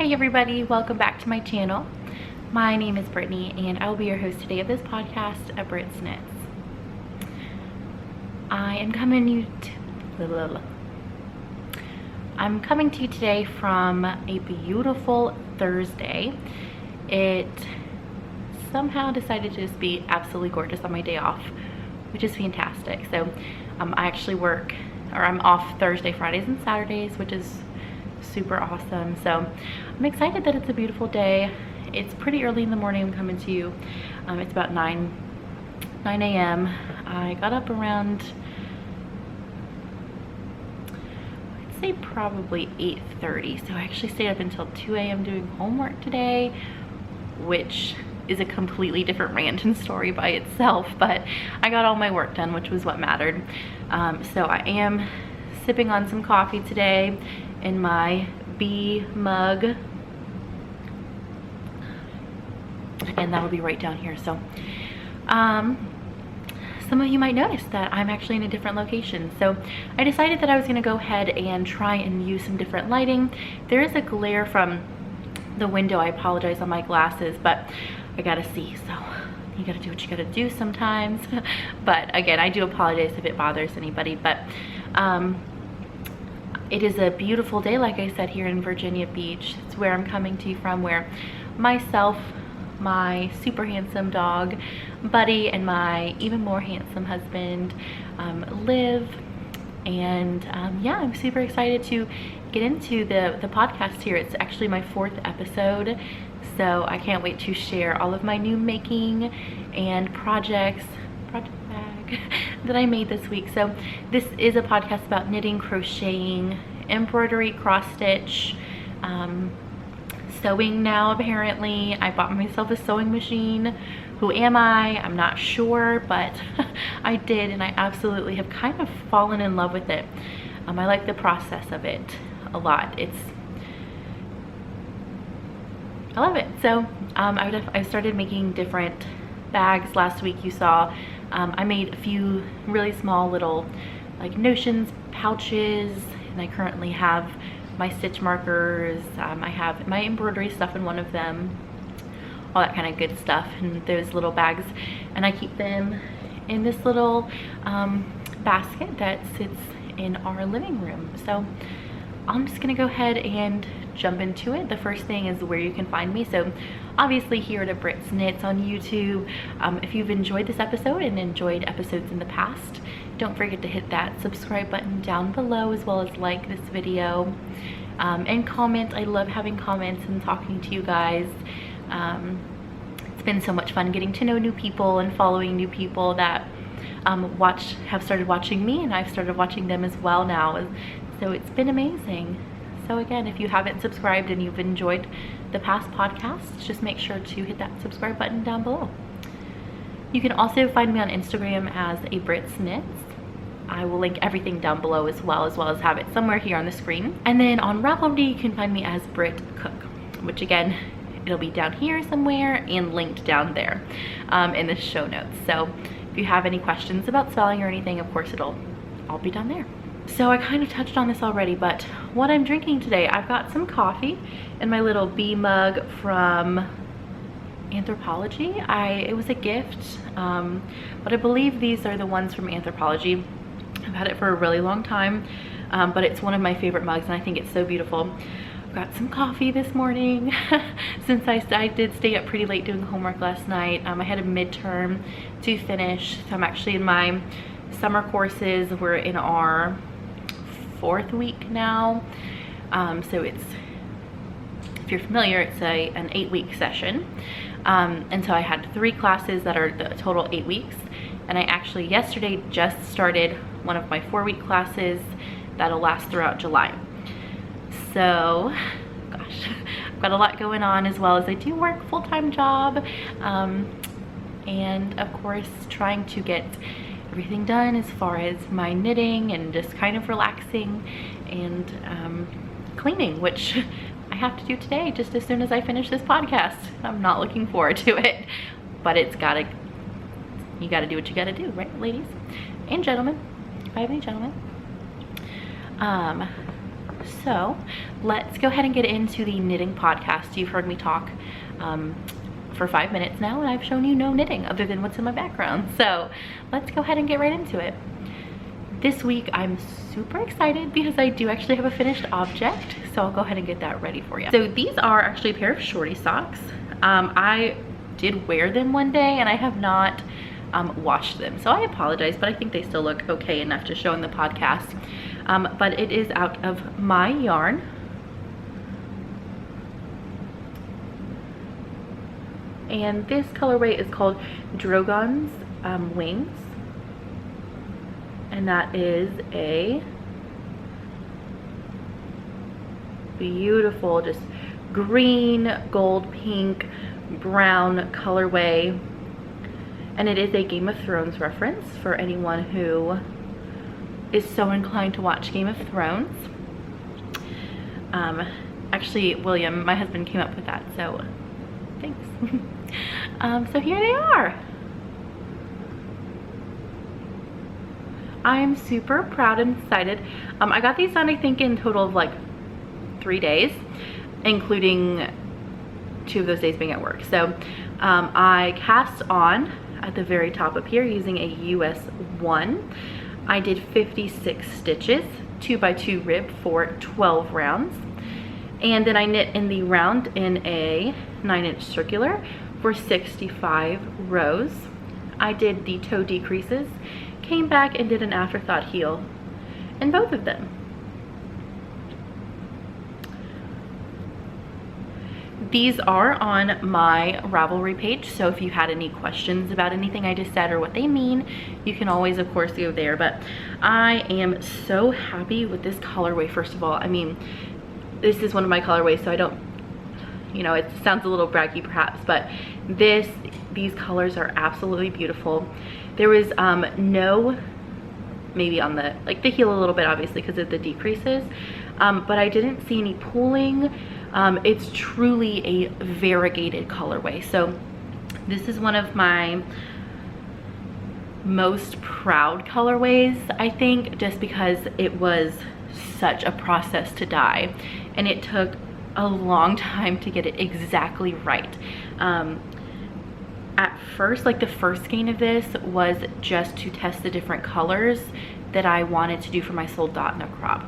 Hey everybody, welcome back to my channel. My name is Brittany and I will be your host today of this podcast at Brits Knits. I'm coming to you today from a beautiful Thursday. It somehow decided to just be absolutely gorgeous on my day off, which is fantastic. So I actually I'm off Thursday, Fridays, and Saturdays, which is super awesome. So I'm excited that it's a beautiful day. It's pretty early in the morning. I'm coming to you. It's about 9 a.m. I got up around, I'd say probably 8:30. So I actually stayed up until 2 a.m. doing homework today, which is a completely different rant and story by itself, but I got all my work done, which was what mattered. So I am sipping on some coffee today in my bee mug, and that'll be right down here. So some of you might notice that I'm actually in a different location. So I decided that I was going to go ahead and try and use some different lighting. There is a glare from the window. I apologize on my glasses, but I gotta see, so you gotta do what you gotta do sometimes. But again, I do apologize if it bothers anybody, but it is a beautiful day, like I said, here in Virginia Beach. It's where I'm coming to you from, where myself, my super handsome dog Buddy, and my even more handsome husband live. And yeah, I'm super excited to get into the podcast here. It's actually my 4th episode, so I can't wait to share all of my new making and project bag that I made this week. So this is a podcast about knitting, crocheting, embroidery, cross stitch, sewing now apparently. I bought myself a sewing machine. Who am I? I'm not sure, but I did, and I absolutely have kind of fallen in love with it. I like the process of it a lot. I love it. So I started making different bags last week. You saw I made a few really small little like notions pouches, and I currently have my stitch markers. I have my embroidery stuff in one of them, all that kind of good stuff in those little bags, and I keep them in this little basket that sits in our living room. So I'm just gonna go ahead and jump into it. The first thing is where you can find me. So obviously here at Brits Knits on YouTube. If you've enjoyed this episode and enjoyed episodes in the past, don't forget to hit that subscribe button down below, as well as like this video and comment. I love having comments and talking to you guys. It's been so much fun getting to know new people and following new people that have started watching me, and I've started watching them as well now. So it's been amazing. So again, if you haven't subscribed and you've enjoyed the past podcasts, just make sure to hit that subscribe button down below. You can also find me on Instagram as a Brits Knits. I will link everything down below as well as have it somewhere here on the screen. And then on Ravelry, you can find me as Brit Cook, which again, it'll be down here somewhere and linked down there in the show notes. So if you have any questions about spelling or anything, of course it'll all be down there. So I kind of touched on this already, but what I'm drinking today, I've got some coffee in my little bee mug from Anthropologie. It was a gift, but I believe these are the ones from Anthropologie. I've had it for a really long time, but it's one of my favorite mugs, and I think it's so beautiful. I've got some coffee this morning since I did stay up pretty late doing homework last night. I had a midterm to finish, so I'm actually in my summer courses. We're in our 4th week now. So it's, if you're familiar, it's an 8-week session. And so I had 3 classes that are the total 8 weeks. And I actually yesterday just started one of my 4-week classes that'll last throughout July. So, gosh, I've got a lot going on, as well as I do work full-time job. And of course, trying to get everything done as far as my knitting and just kind of relaxing and cleaning, which I have to do today just as soon as I finish this podcast. I'm not looking forward to it, but you gotta do what you gotta do, right, ladies and gentlemen, if I have any gentlemen. So let's go ahead and get into the knitting podcast. You've heard me talk for 5 minutes now, and I've shown you no knitting other than what's in my background. So let's go ahead and get right into it. This week I'm super excited because I do actually have a finished object, so I'll go ahead and get that ready for you. So these are actually a pair of Shortie socks. I did wear them one day and I have not washed them, so I apologize, but I think they still look okay enough to show in the podcast. But it is out of my yarn. And this colorway is called Drogon's Wings. And that is a beautiful, just green, gold, pink, brown colorway. And it is a Game of Thrones reference for anyone who is so inclined to watch Game of Thrones. Actually, William, my husband, came up with that, so thanks. So here they are. I am super proud and excited. I got these done, I think, in total of like 3 days, including 2 of those days being at work. So I cast on at the very top up here using a US 1. I did 56 stitches, 2x2 rib for 12 rounds. And then I knit in the round in a 9-inch circular for 65 rows. I did the toe decreases, came back and did an afterthought heel in both of them. These are on my Ravelry page, so if you had any questions about anything I just said or what they mean, you can always, of course, go there. But I am so happy with this colorway. First of all, I mean, this is one of my colorways, so I don't, you know, it sounds a little braggy perhaps, but these colors are absolutely beautiful. There was no, maybe on the, like the heel a little bit, obviously, because of the decreases, but I didn't see any pooling. It's truly a variegated colorway. So this is one of my most proud colorways, I think, just because it was such a process to dye, and it took a long time to get it exactly right. At first, like the first skein of this was just to test the different colors that I wanted to do for my Soldotna crop.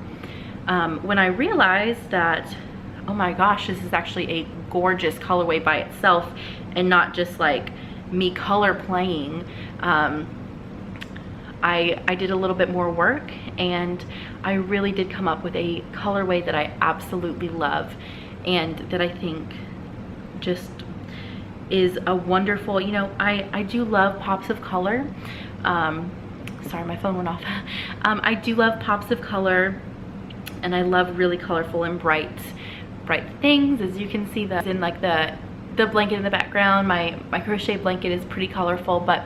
When I realized that, oh my gosh, this is actually a gorgeous colorway by itself and not just like me color playing, I did a little bit more work, and I really did come up with a colorway that I absolutely love and that I think just is a wonderful, you know, I do love pops of color. Sorry, my phone went off. I do love pops of color, and I love really colorful and bright things. As you can see, that's in like the blanket in the background. My crochet blanket is pretty colorful, but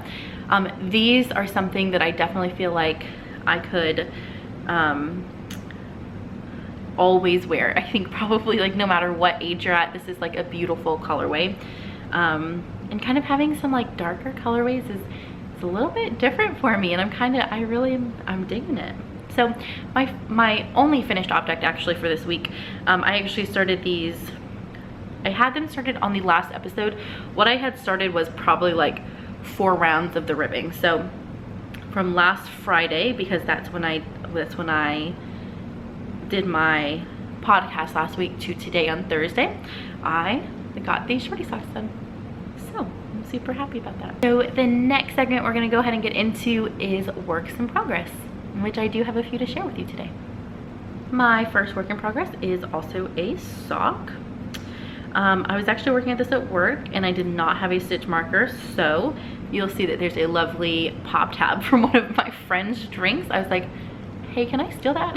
these are something that I definitely feel like I could always wear. I think probably like no matter what age you're at, this is like a beautiful colorway. And kind of having some like darker colorways is a little bit different for me, and I'm digging it. So my only finished object actually for this week, I actually started these, I had them started on the last episode. What I had started was probably like 4 rounds of the ribbing. So from last Friday, because that's when I did my podcast last week, to today on Thursday, I got these Shortie socks done. So I'm super happy about that. So the next segment we're gonna go ahead and get into is works in progress, in which I do have a few to share with you today. My first work in progress is also a sock. I was actually working at this at work and I did not have a stitch marker, so you'll see that there's a lovely pop tab from one of my friend's drinks. I was like, hey, can I steal that?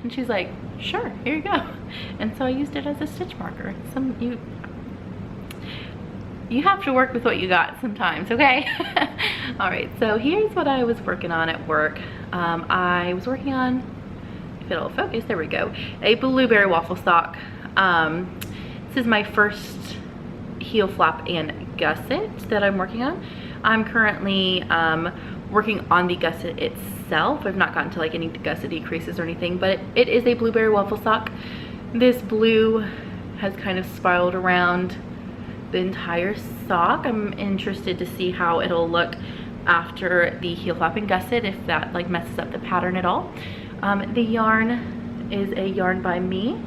And she's like, sure, here you go. And so I used it as a stitch marker. You have to work with what you got sometimes, okay? All right, so here's what I was working on at work. I was working on, if it'll focus, there we go, a blueberry waffle sock. This is my first heel flap and gusset that I'm working on. I'm currently working on the gusset itself. itself. I've not gotten to like any gussety creases or anything, but it is a blueberry waffle sock. This blue has kind of spiraled around the entire sock. I'm interested to see how it'll look after the heel flap and gusset, if that like messes up the pattern at all. The yarn is a yarn by me.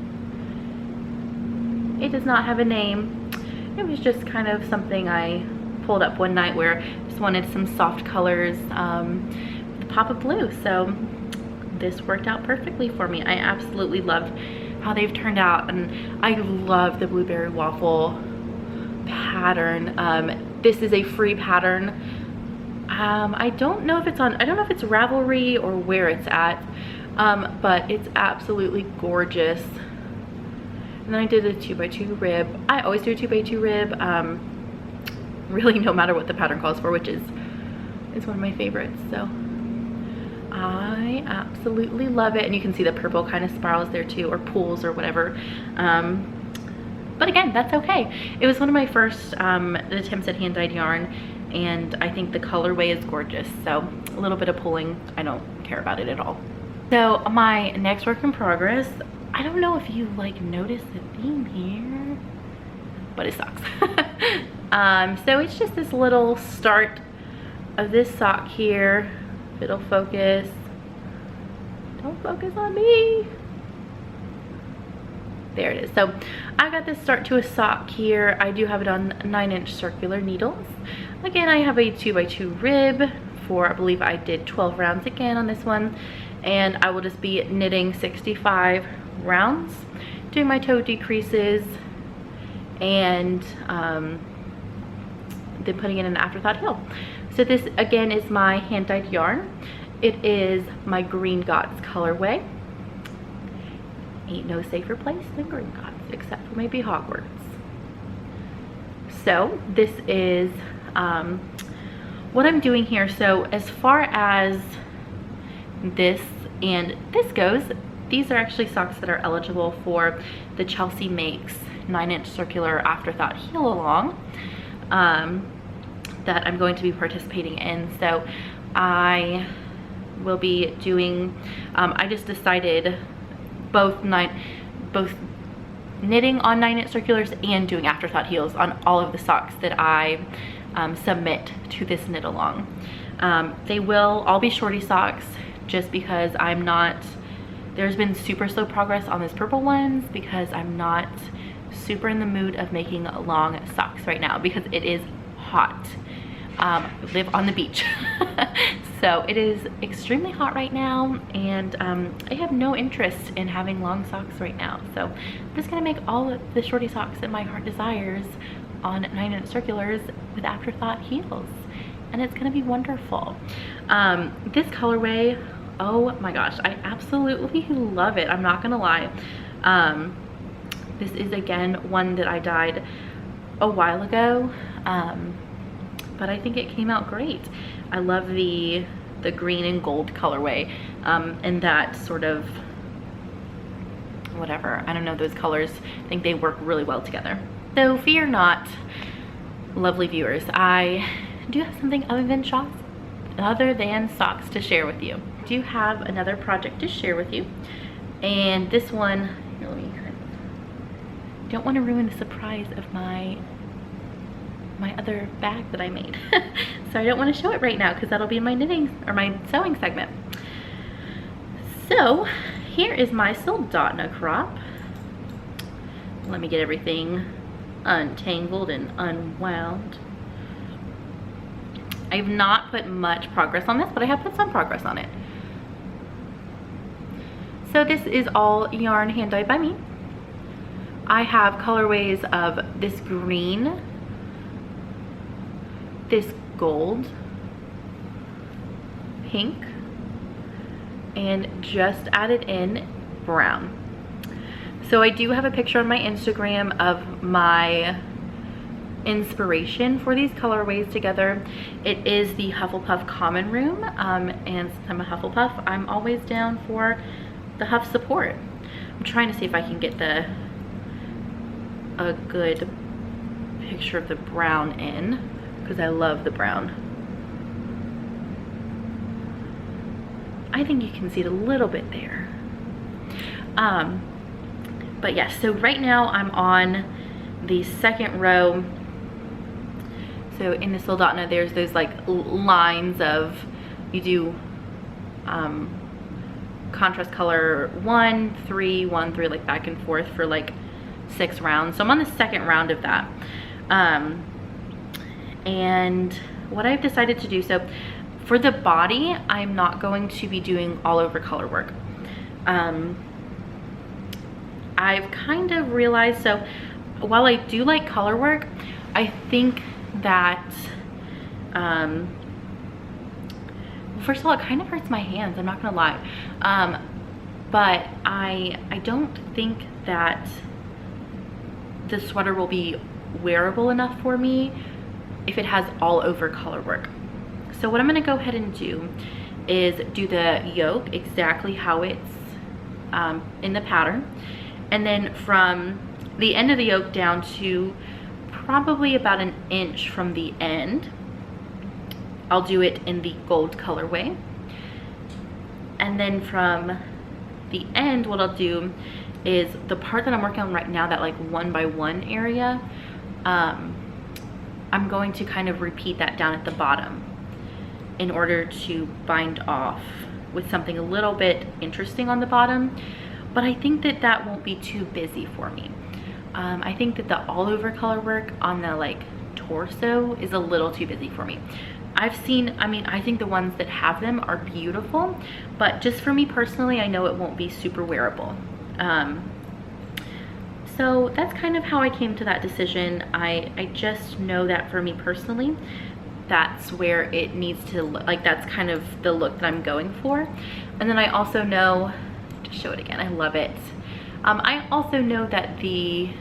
It does not have a name. It was just kind of something I pulled up one night where I just wanted some soft colors with a pop of blue. So this worked out perfectly for me. I absolutely love how they've turned out, and I love the blueberry waffle pattern. This is a free pattern. I don't know if it's Ravelry or where it's at, but it's absolutely gorgeous. And then I did a 2x2 rib. I always do a 2x2 rib, really no matter what the pattern calls for, which is one of my favorites. So I absolutely love it. And you can see the purple kind of spirals there too, or pools or whatever. But again, that's okay. It was one of my first attempts at hand-dyed yarn, and I think the colorway is gorgeous. So a little bit of pulling, I don't care about it at all. So my next work in progress, I don't know if you like notice the theme here, but it sucks. So it's just this little start of this sock here. If it'll focus. Don't focus on me. There it is. So I got this start to a sock here. I do have it on 9-inch circular needles. Again, I have a 2x2 rib for, I believe I did 12 rounds again on this one. And I will just be knitting 65 rounds, doing my toe decreases, and then putting in an afterthought heel. So this again is my hand-dyed yarn. It is my Grigngotts colorway. Ain't no safer place than Gringotts, except for maybe Hogwarts. So this is what I'm doing here. So as far as this and this goes, these are actually socks that are eligible for the Chelsea Makes 9-inch circular afterthought heel along that I'm going to be participating in. So I will be doing, I just decided both knitting on 9-inch circulars and doing afterthought heels on all of the socks that I submit to this knit along. They will all be Shortie socks, just because there's been super slow progress on these purple ones, because I'm not super in the mood of making long socks right now because it is hot. I live on the beach. So it is extremely hot right now, and I have no interest in having long socks right now. So I'm just gonna make all of the Shortie socks that my heart desires on 9-inch circulars with afterthought heels, and it's gonna be wonderful. This colorway, oh my gosh, I absolutely love it. I'm not gonna lie. This is again one that I dyed a while ago, but I think it came out great. I love the green and gold colorway, and that sort of, whatever, I don't know, those colors, I think they work really well together. So fear not, lovely viewers, I do have something other than socks to share with you. I do have another project to share with you, and this one, here, let me kind of, don't want to ruin the surprise of my other bag that I made. So I don't want to show it right now because that'll be in my knitting or my sewing segment. So here is my Soldotna crop. Let me get everything untangled and unwound. I have not put much progress on this, but I have put some progress on it. So this is all yarn hand dyed by me. I have colorways of this green, this gold, pink, and just added in brown. So I do have a picture on my Instagram of my inspiration for these colorways together. It is the Hufflepuff Common Room, and since I'm a Hufflepuff, I'm always down for the Huff support. I'm trying to see if I can get a good picture of the brown in, because I love the brown. I think you can see it a little bit there. But yes, so right now I'm on the second row. So in the Soldotna, there's those like lines of, you do contrast color 1, 3, 1, 3, like back and forth for like 6 rounds. So I'm on the second round of that. And what I've decided to do, so for the body, I'm not going to be doing all over color work. I've kind of realized, so while I do like color work, I think that, first of all, it kind of hurts my hands, I'm not gonna lie. But I don't think that the sweater will be wearable enough for me if it has all over color work. So what I'm gonna go ahead and do is do the yoke exactly how it's in the pattern. And then from the end of the yoke down to probably about an inch from the end, I'll do it in the gold colorway. And then from the end, what I'll do is the part that I'm working on right now, that like 1 by 1 area, I'm going to kind of repeat that down at the bottom in order to bind off with something a little bit interesting on the bottom. But I think that that won't be too busy for me. I think that the all over color work on the like torso is a little too busy for me. I've seen, I mean, I think the ones that have them are beautiful, but just for me personally, I know it won't be super wearable. So that's kind of how I came to that decision. I just know that for me personally, that's where it needs to look, like that's kind of the look that I'm going for. And then I also know, to show it again, I love it. I also know that the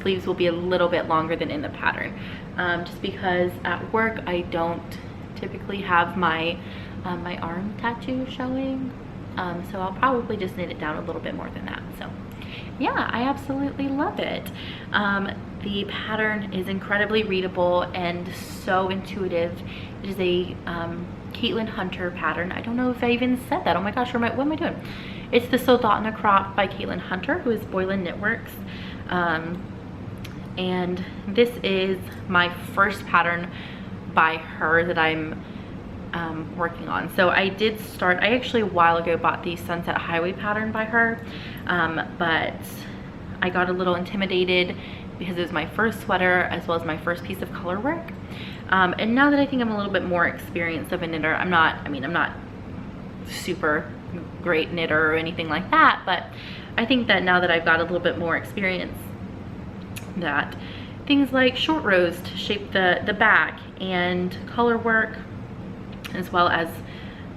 sleeves will be a little bit longer than in the pattern, just because at work I don't typically have my my arm tattoo showing, so I'll probably just knit it down a little bit more than that. So yeah, I absolutely love it. The pattern is incredibly readable and so intuitive. It is a Caitlyn Hunter pattern. I don't know if I even said that. Oh my gosh, what am I doing? It's the Soldotna crop by Caitlyn Hunter, who is Boyland Knitworks. And this is my first pattern by her that I'm working on. So I did start, I actually a while ago bought the Sunset Highway pattern by her, but I got a little intimidated because it was my first sweater as well as my first piece of color work. And now that I think I'm a little bit more experienced of a knitter, I'm not super great knitter or anything like that, but I think that now that I've got a little bit more experience, that things like short rows to shape the back and color work, as well as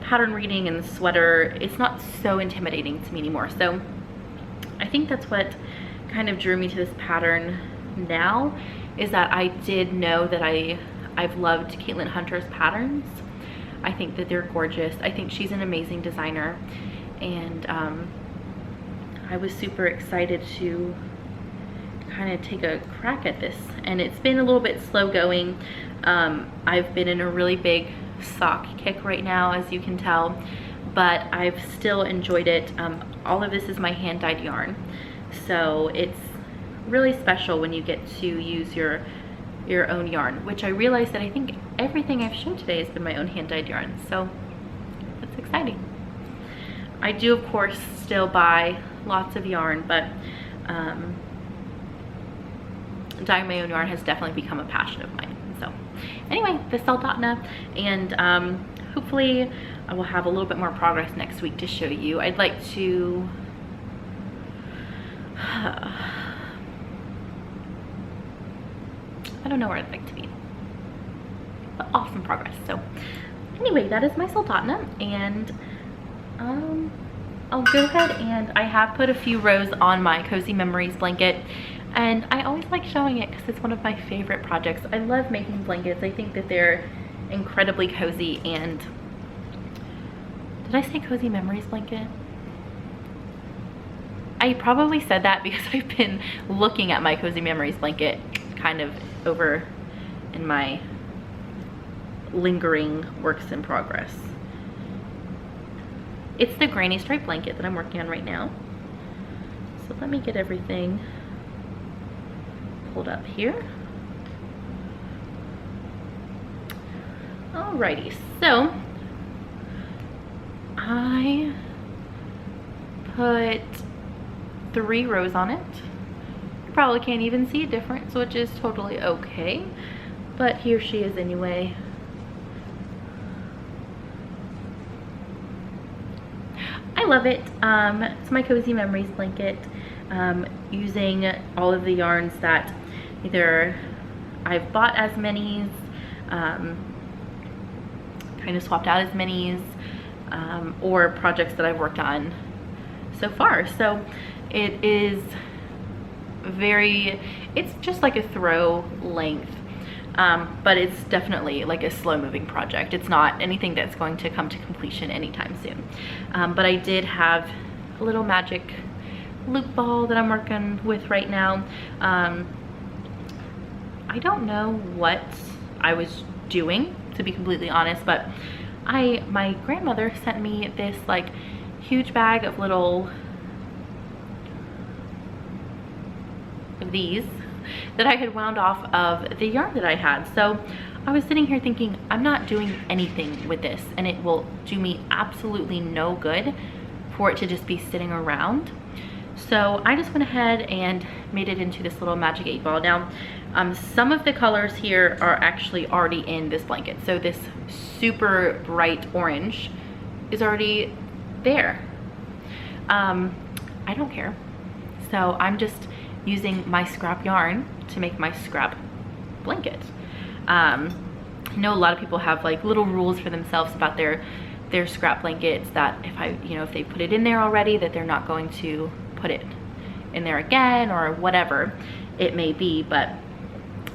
pattern reading and the sweater, it's not so intimidating to me anymore. So I think that's what kind of drew me to this pattern now, is that I did know that I've loved Caitlyn Hunter's patterns. I think that they're gorgeous. I think she's an amazing designer, and I was super excited to kind of take a crack at this. And it's been a little bit slow going. I've been in a really big sock kick right now, as you can tell, but I've still enjoyed it. All of this is my hand dyed yarn, so it's really special when you get to use your own yarn, which I realized that I think everything I've shown today has been my own hand dyed yarn, so that's exciting. I do of course still buy lots of yarn, but dyeing my own yarn has definitely become a passion of mine. So anyway, the Soldotna, and hopefully I will have a little bit more progress next week to show you. I'd like to I don't know where I'd like to be, but awesome progress. So anyway, that is my Soldotna, and I'll go ahead, and I have put a few rows on my Cozy Memories blanket, and I always like showing it because it's one of my favorite projects. I love making blankets. I think that they're incredibly cozy. And did I say Cozy Memories blanket? I probably said that because I've been looking at my Cozy Memories blanket kind of over in my lingering works in progress. It's the granny stripe blanket that I'm working on right now. So let me get everything pulled up here. Alrighty, so I put 3 rows on it. You probably can't even see a difference, which is totally okay, but here she is anyway. I love it. It's my Cozy Memories blanket, using all of the yarns that either I've bought as minis, kind of swapped out as minis, or projects that I've worked on so far. So it is it's just like a throw length, but it's definitely like a slow moving project. It's not anything that's going to come to completion anytime soon. But I did have a little magic loop ball that I'm working with right now. I don't know what I was doing, to be completely honest, but my grandmother sent me this like huge bag of little these that I had wound off of the yarn that I had. So I was sitting here thinking, I'm not doing anything with this, and it will do me absolutely no good for it to just be sitting around. So I just went ahead and made it into this little magic 8-ball. Now, some of the colors here are actually already in this blanket. So this super bright orange is already there. I don't care. So I'm just using my scrap yarn to make my scrap blanket. I know a lot of people have like little rules for themselves about their scrap blankets, that if they put it in there already, that they're not going to put it in there again, or whatever it may be, but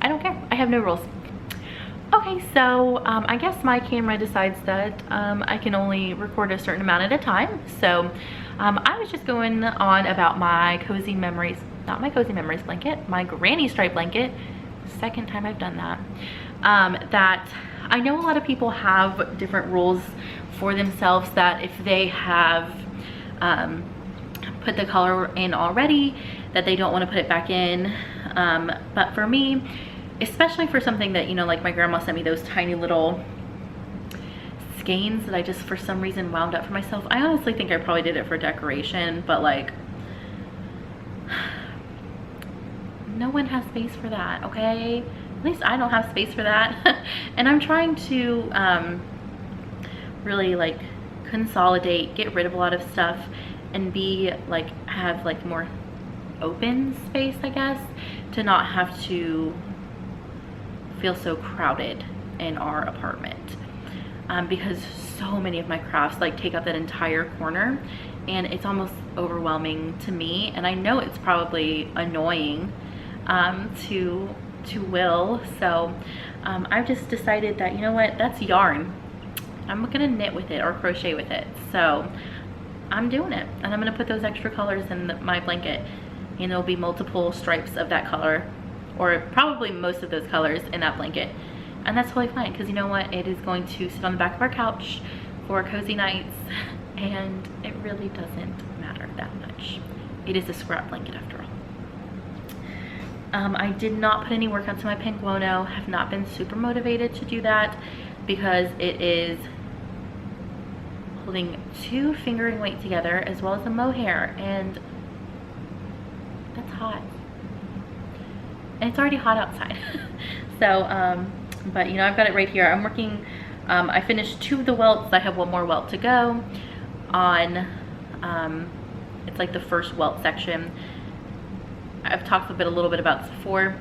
I don't care. I have no rules. Okay, so I guess my camera decides that I can only record a certain amount at a time. So I was just going on about my Cozy Memories, not my Cozy Memories blanket, my granny stripe blanket. Second time I've done that. That I know a lot of people have different rules for themselves, that if they have put the color in already, that they don't want to put it back in. But for me, especially for something that, like my grandma sent me those tiny little skeins that I just for some reason wound up for myself. I honestly think I probably did it for decoration, but like, no one has space for that, okay? At least I don't have space for that. And I'm trying to really like consolidate, get rid of a lot of stuff, and have like more open space, I guess, to not have to feel so crowded in our apartment. Because so many of my crafts like take up that entire corner, and it's almost overwhelming to me, and I know it's probably annoying to Will. So I've just decided that, you know what, that's yarn, I'm gonna knit with it or crochet with it. So I'm doing it, and I'm gonna put those extra colors in my blanket, and there'll be multiple stripes of that color, or probably most of those colors in that blanket. And that's totally fine, because you know what, it is going to sit on the back of our couch for cozy nights, and it really doesn't matter that much. It is a scrap blanket after all. I did not put any work onto my pinguono. Have not been super motivated to do that, because it is holding 2 fingering weight together as well as a mohair, and that's hot. And it's already hot outside. So, but I've got it right here. I'm working, I finished 2 of the welts. I have 1 more welt to go on, it's like the first welt section. I've talked a little bit about this before.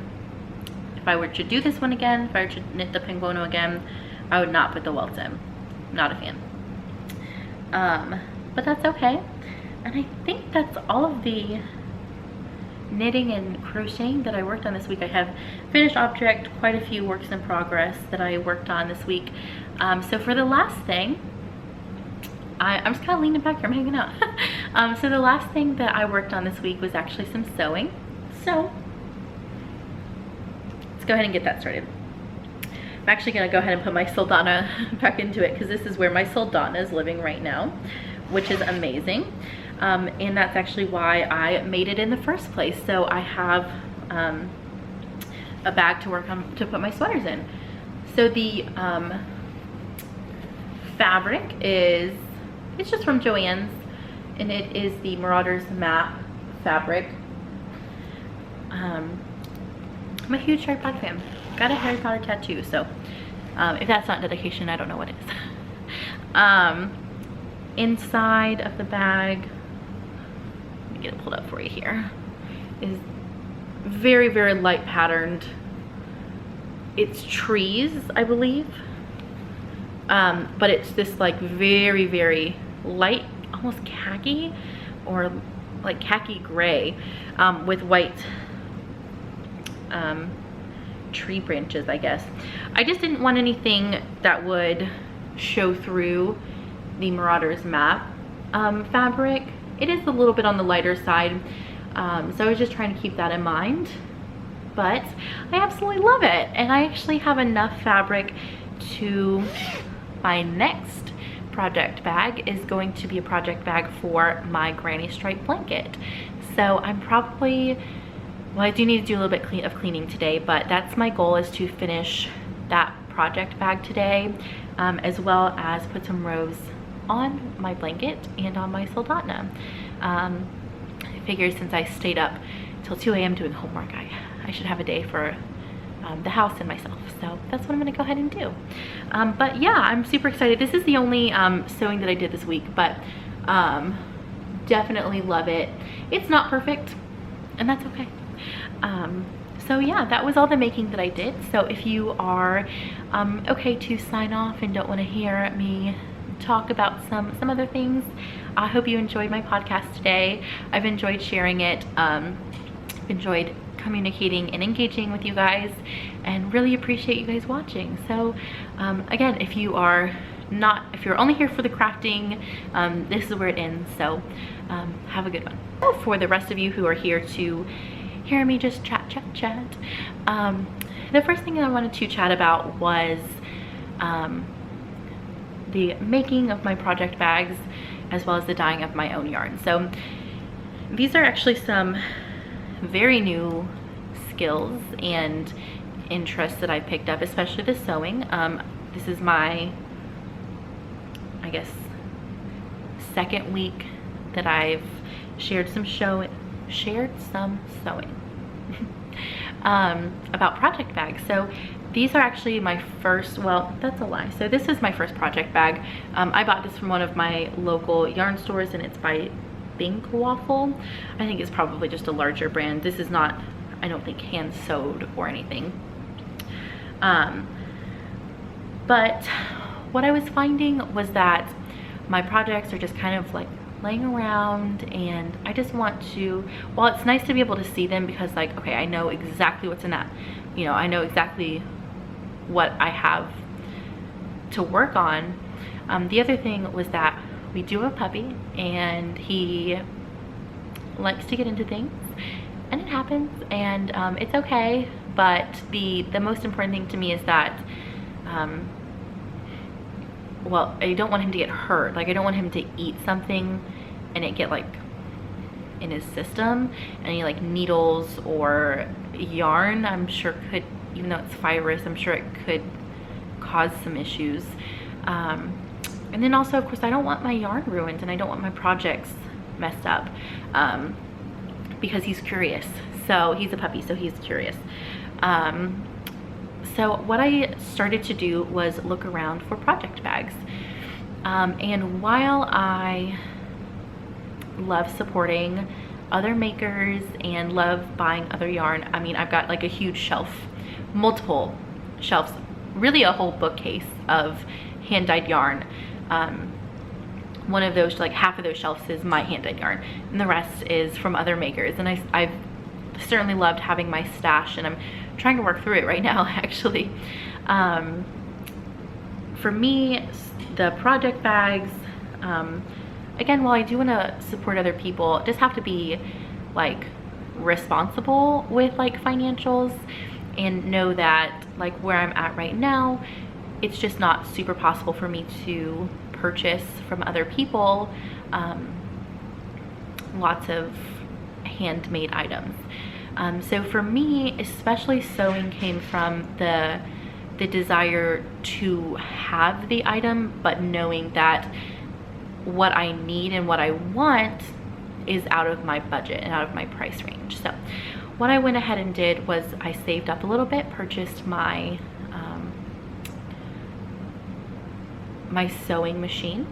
If I were to do this one again, if I were to knit the pinguono again, I would not put the welts in. Not a fan. But that's okay. And I think that's all of the knitting and crocheting that I worked on this week. I have finished object, quite a few works in progress that I worked on this week. So for the last thing, I'm just kind of leaning back here, I'm hanging out. So the last thing that I worked on this week was actually some sewing. So let's go ahead and get that started. I'm actually gonna go ahead and put my Soldotna back into it, because this is where my Soldotna is living right now. which is amazing. And that's actually why I made it in the first place. So I have a bag to work on to put my sweaters in. So the fabric it's just from Joann's, and it is the Marauders Map fabric. I'm a huge Harry Potter fan. Got a Harry Potter tattoo, so if that's not dedication, I don't know what is. Inside of the bag, let me get it pulled up for you here, is very, very light patterned. It's trees, I believe, but it's this like very, very light, almost khaki, or like khaki gray, with white tree branches, I guess. I just didn't want anything that would show through the Marauders Map fabric. It is a little bit on the lighter side, so I was just trying to keep that in mind. But I absolutely love it, and I actually have enough fabric to my next project bag is going to be a project bag for my granny stripe blanket. So I'm probably, well, I do need to do a little bit of cleaning today, but that's my goal, is to finish that project bag today, as well as put some rows on my blanket and on my Soldotna. I figured since I stayed up till 2 a.m. doing homework, I should have a day for the house and myself. So that's what I'm gonna go ahead and do. But yeah, I'm super excited. This is the only sewing that I did this week, but definitely love it. It's not perfect, and that's okay. So yeah, that was all the making that I did. So if you are okay to sign off and don't want to hear me talk about some other things, I hope you enjoyed my podcast today. I've enjoyed sharing it, enjoyed communicating and engaging with you guys, and really appreciate you guys watching. So again, if you're only here for the crafting, this is where it ends. So have a good one. For the rest of you who are here to hear me just chat, the first thing I wanted to chat about was the making of my project bags, as well as the dyeing of my own yarn. So these are actually some very new skills and interests that I picked up, especially the sewing. This is my, I guess, second week that I've shared some sewing about project bags. So these are actually my first, well, that's a lie. So this is my first project bag. I bought this from one of my local yarn stores, and it's by Waffle. I think it's probably just a larger brand. This is not, I don't think, hand sewed or anything. But what I was finding was that my projects are just kind of like laying around, and I just want to, while it's nice to be able to see them, because like, okay, I know exactly what's in that, you know, I know exactly what I have to work on. The other thing was that we do have a puppy, and he likes to get into things, and it happens, and it's okay. But the most important thing to me is that well, I don't want him to get hurt. Like, I don't want him to eat something and it get like in his system, any like needles or yarn, I'm sure could, even though it's fibrous, I'm sure it could cause some issues. And then also, of course, I don't want my yarn ruined, and I don't want my projects messed up, because he's curious. So he's a puppy, so he's curious. So what I started to do was look around for project bags. And while I love supporting other makers and love buying other yarn, I mean, I've got like a huge shelf, multiple shelves, really a whole bookcase of hand-dyed yarn. One of those, like half of those shelves, is my hand-dyed yarn, and the rest is from other makers. And I've certainly loved having my stash, and I'm trying to work through it right now, actually. For me, the project bags, again, while I do want to support other people, just have to be like responsible with like financials, and know that like where I'm at right now, it's just not super possible for me to purchase from other people lots of handmade items. So for me, especially sewing came from the desire to have the item, but knowing that what I need and what I want is out of my budget and out of my price range. So what I went ahead and did was I saved up a little bit, purchased my my sewing machine,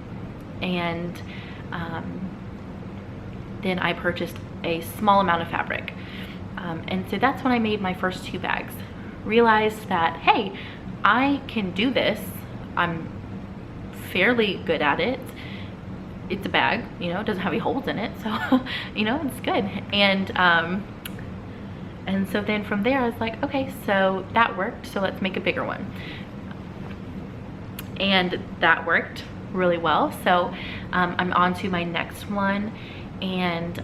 and then I purchased a small amount of fabric. And so that's when I made my first 2 bags. Realized that, hey, I can do this. I'm fairly good at it. It's a bag, you know, it doesn't have any holes in it, so you know, it's good. And so then from there I was like, okay, so that worked, so let's make a bigger one. And that worked really well. So I'm on to my next one, and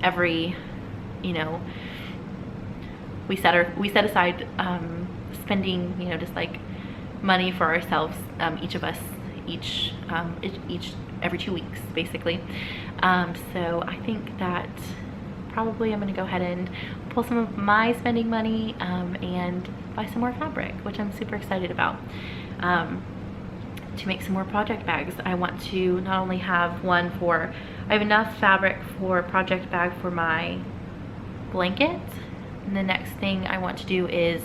every, you know, we set aside spending, you know, just like money for ourselves, each of us, every 2 weeks basically. So I think that probably I'm gonna go ahead and pull some of my spending money and buy some more fabric, which I'm super excited about, to make some more project bags. I want to not only have one for, I have enough fabric for a project bag for my blanket, and the next thing I want to do is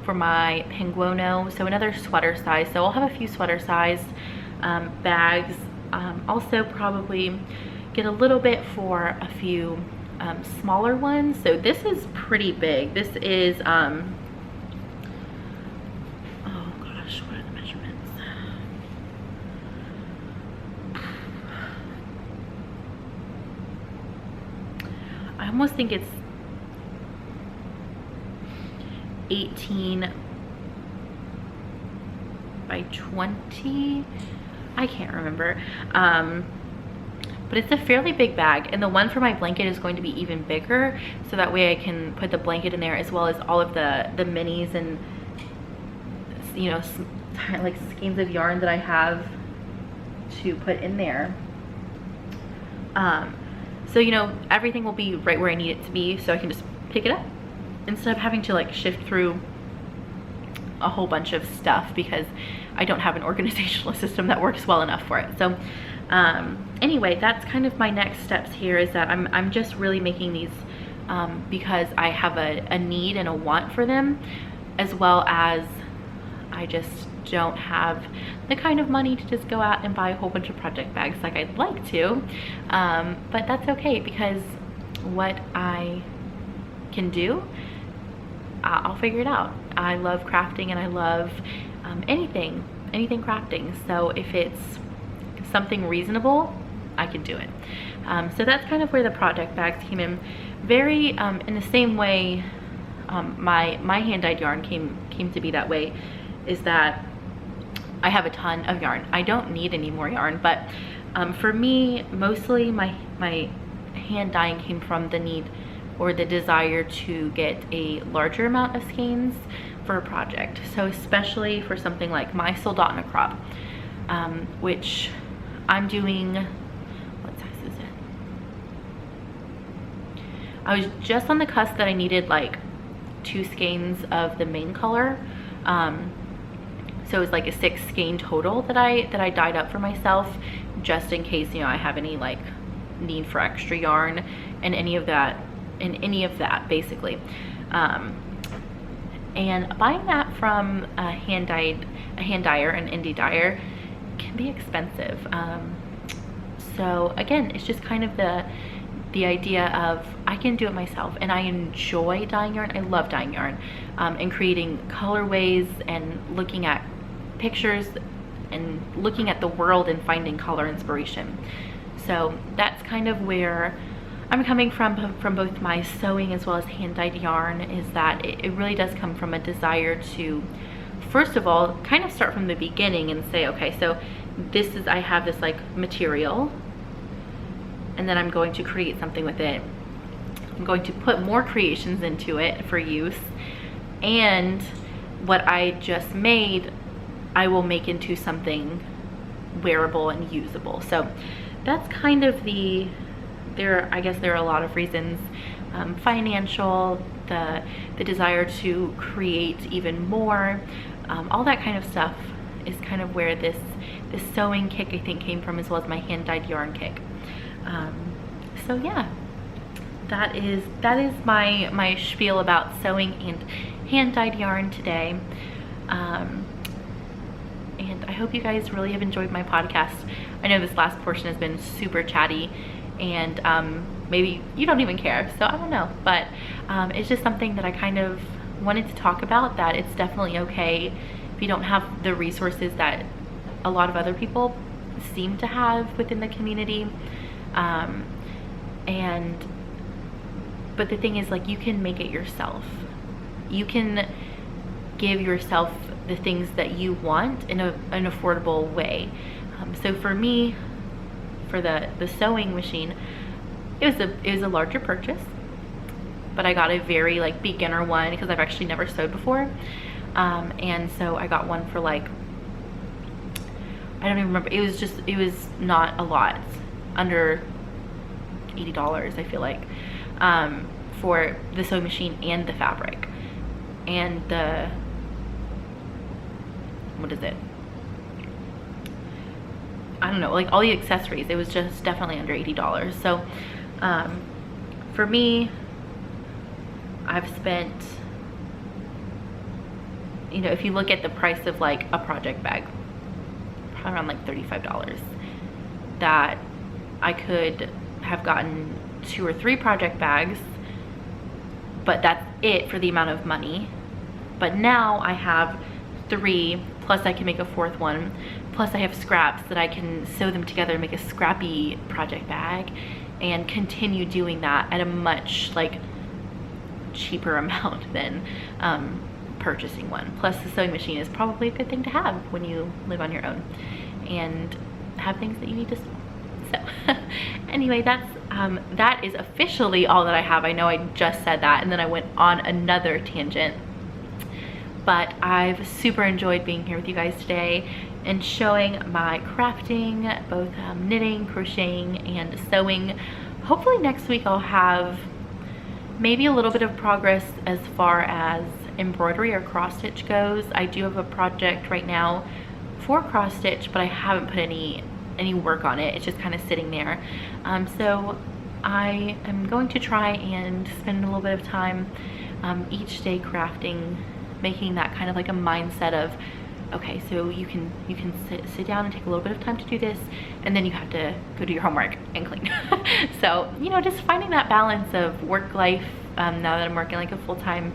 for my penguono, so another sweater size. So I'll have a few sweater sized bags. Also probably get a little bit for a few smaller ones. So this is pretty big. This is oh gosh, what are the measurements? I almost think it's 18 by 20. I can't remember. But it's a fairly big bag, and the one for my blanket is going to be even bigger, so that way I can put the blanket in there as well as all of the minis and, you know, like skeins of yarn that I have to put in there. So, you know, everything will be right where I need it to be, so I can just pick it up instead of having to like shift through a whole bunch of stuff, because I don't have an organizational system that works well enough for it. So anyway, that's kind of my next steps here, is that I'm just really making these because I have a need and a want for them, as well as I just don't have the kind of money to just go out and buy a whole bunch of project bags like I'd like to, but that's okay, because what I can do, I'll figure it out. I love crafting, and I love anything crafting, so if it's something reasonable, I can do it. So that's kind of where the project bags came in. Very in the same way my hand-dyed yarn came to be that way, is that I have a ton of yarn. I don't need any more yarn, but for me, mostly my hand dyeing came from the need or the desire to get a larger amount of skeins for a project. So especially for something like my Soldotna crop, which I'm doing, what size is it? I was just on the cusp that I needed like 2 skeins of the main color. So it was like a 6 skein total that I dyed up for myself, just in case, you know, I have any like need for extra yarn and any of that basically. And buying that from a hand dyer, an indie dyer, can be expensive. So again, it's just kind of the idea of I can do it myself, and I enjoy dyeing yarn. I love dyeing yarn, and creating colorways and looking at pictures and looking at the world and finding color inspiration. So that's kind of where I'm coming from both my sewing as well as hand-dyed yarn, is that it really does come from a desire to, first of all, kind of start from the beginning and say, okay, so this is, I have this like material, and then I'm going to create something with it. I'm going to put more creations into it for use, and what I just made, I will make into something wearable and usable. So that's kind of I guess there are a lot of reasons. Financial, the desire to create even more, all that kind of stuff is kind of where this sewing kick I think came from, as well as my hand-dyed yarn kick. So yeah, that is my spiel about sewing and hand-dyed yarn today. And I hope you guys really have enjoyed my podcast. I know this last portion has been super chatty, and maybe you don't even care, so I don't know, but it's just something that I kind of wanted to talk about, that it's definitely okay if you don't have the resources that a lot of other people seem to have within the community. But the thing is, like, you can make it yourself. You can give yourself the things that you want in an affordable way. So for me, for the sewing machine, it was a larger purchase, but I got a very like beginner one because I've actually never sewed before. And so I got one for like, I don't even remember, it was not a lot, under $80 I feel like, for the sewing machine and the fabric and the, what is it, I don't know, like all the accessories. It was just definitely under $80. So for me, I've spent, you know, if you look at the price of like a project bag, probably around like $35, that I could have gotten 2 or 3 project bags, but that's it for the amount of money. But now I have 3, plus I can make a 4th one, plus I have scraps that I can sew them together and make a scrappy project bag, and continue doing that at a much like cheaper amount than purchasing one. Plus the sewing machine is probably a good thing to have when you live on your own and have things that you need to sew. So anyway, that is officially all that I have. I know I just said that and then I went on another tangent, but I've super enjoyed being here with you guys today and showing my crafting, both knitting, crocheting, and sewing. Hopefully next week I'll have maybe a little bit of progress as far as embroidery or cross stitch goes. I do have a project right now for cross stitch, but I haven't put any work on it. It's just kind of sitting there. So I am going to try and spend a little bit of time each day crafting, making that kind of like a mindset of, okay, so you can sit down and take a little bit of time to do this, and then you have to go do your homework and clean. So, you know, just finding that balance of work life, now that I'm working like a full-time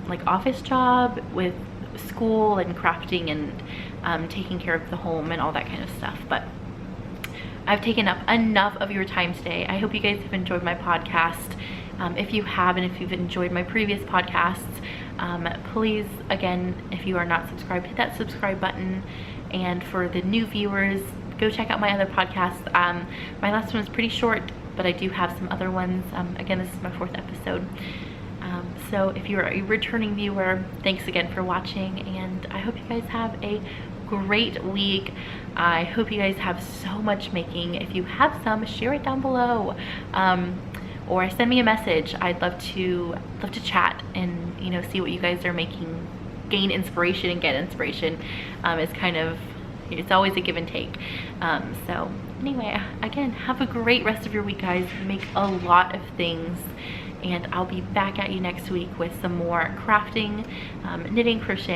like office job with school and crafting and taking care of the home and all that kind of stuff. But I've taken up enough of your time today. I hope you guys have enjoyed my podcast. If you have, and if you've enjoyed my previous podcasts, please, again, if you are not subscribed, hit that subscribe button. And for the new viewers, go check out my other podcasts. My last one was pretty short, but I do have some other ones. Again, this is my 4th episode. So if you're a returning viewer, thanks again for watching, and I hope you guys have a great week. I hope you guys have so much making. If you have some, share it down below, or send me a message. I'd love to chat and, you know, see what you guys are making, gain inspiration and get inspiration. It's kind of, it's always a give and take. So anyway, again, have a great rest of your week, guys. Make a lot of things, and I'll be back at you next week with some more crafting, knitting, crocheting.